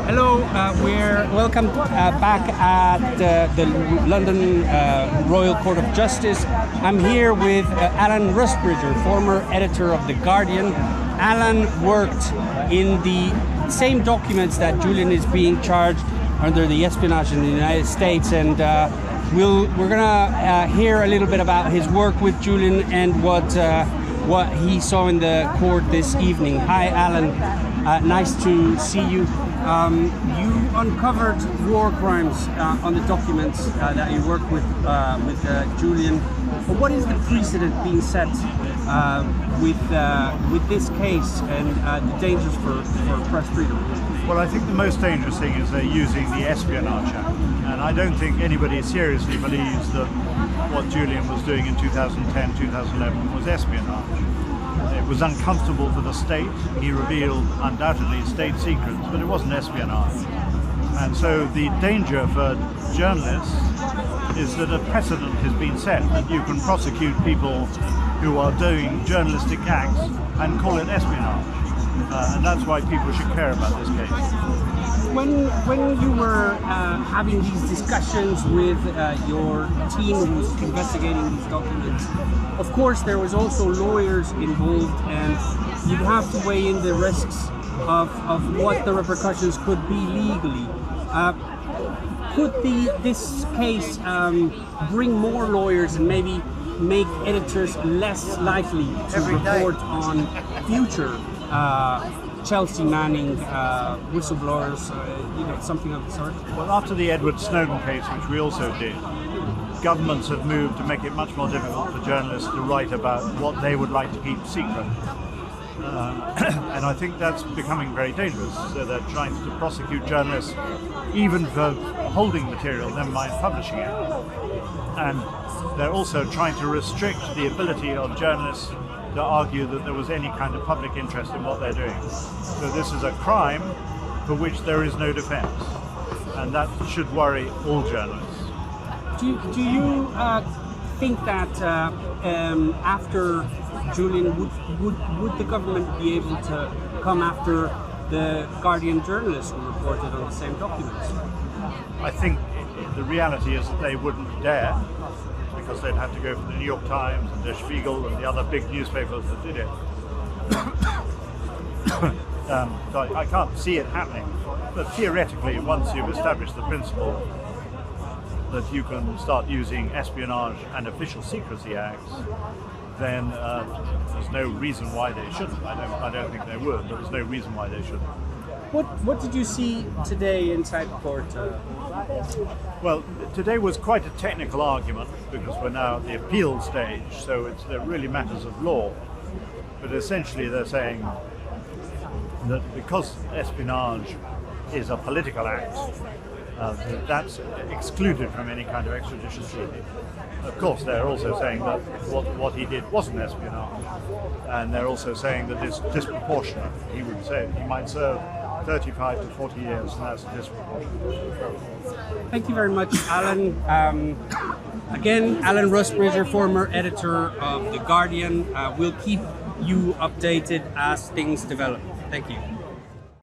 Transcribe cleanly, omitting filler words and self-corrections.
Hello, we're welcome back at the London Royal Court of Justice. I'm here with Alan Rusbridger, former editor of The Guardian. Alan worked in the same documents that Julian is being charged under the espionage in the United States, and we're gonna hear a little bit about his work with Julian and what he saw in the court this evening. Hi, Alan. Nice to see you. You uncovered war crimes on the documents that you worked with Julian. But what is the precedent being set with this case and the dangers for press freedom? Well, I think the most dangerous thing is they're using the Espionage Act, and I don't think anybody seriously believes that what Julian was doing in 2010, 2011 was espionage. It was uncomfortable for the state. He revealed undoubtedly state secrets, but it wasn't espionage. And so the danger for journalists is that a precedent has been set that you can prosecute people who are doing journalistic acts and call it espionage. And that's why people should care about this case. When you were having these discussions with your team who's investigating these documents, of course there was also lawyers involved, and you'd have to weigh in the risks of what the repercussions could be legally. Could this case bring more lawyers and maybe make editors less likely to report on future Chelsea Manning whistleblowers, something of the sort? Well, after the Edward Snowden case, which we also did, governments have moved to make it much more difficult for journalists to write about what they would like to keep secret. And I think that's becoming very dangerous. So they're trying to prosecute journalists even for holding material, never mind publishing it. And they're also trying to restrict the ability of journalists to argue that there was any kind of public interest in what they're doing. So this is a crime for which there is no defense, and that should worry all journalists. Do you think that after Julian, would the government be able to come after the Guardian journalists who reported on the same documents? I think the reality is that they wouldn't dare, because they'd have to go for the New York Times and Der Spiegel and the other big newspapers that did it. So I can't see it happening. But theoretically, once you've established the principle that you can start using espionage and official secrecy acts, then there's no reason why they shouldn't. I don't think they would, but there's no reason why they shouldn't. What did you see today inside the court? Well, today was quite a technical argument because we're now at the appeal stage, so they're really matters of law. But essentially they're saying that because espionage is a political act, that's excluded from any kind of extradition treaty. Of course, they're also saying that what he did wasn't espionage, and they're also saying that it's disproportionate. He would say he might serve 35 to 40 years, and that's disproportionate. Thank you very much, Alan. Again, Alan Rusbridger, former editor of The Guardian. We'll keep you updated as things develop. Thank you.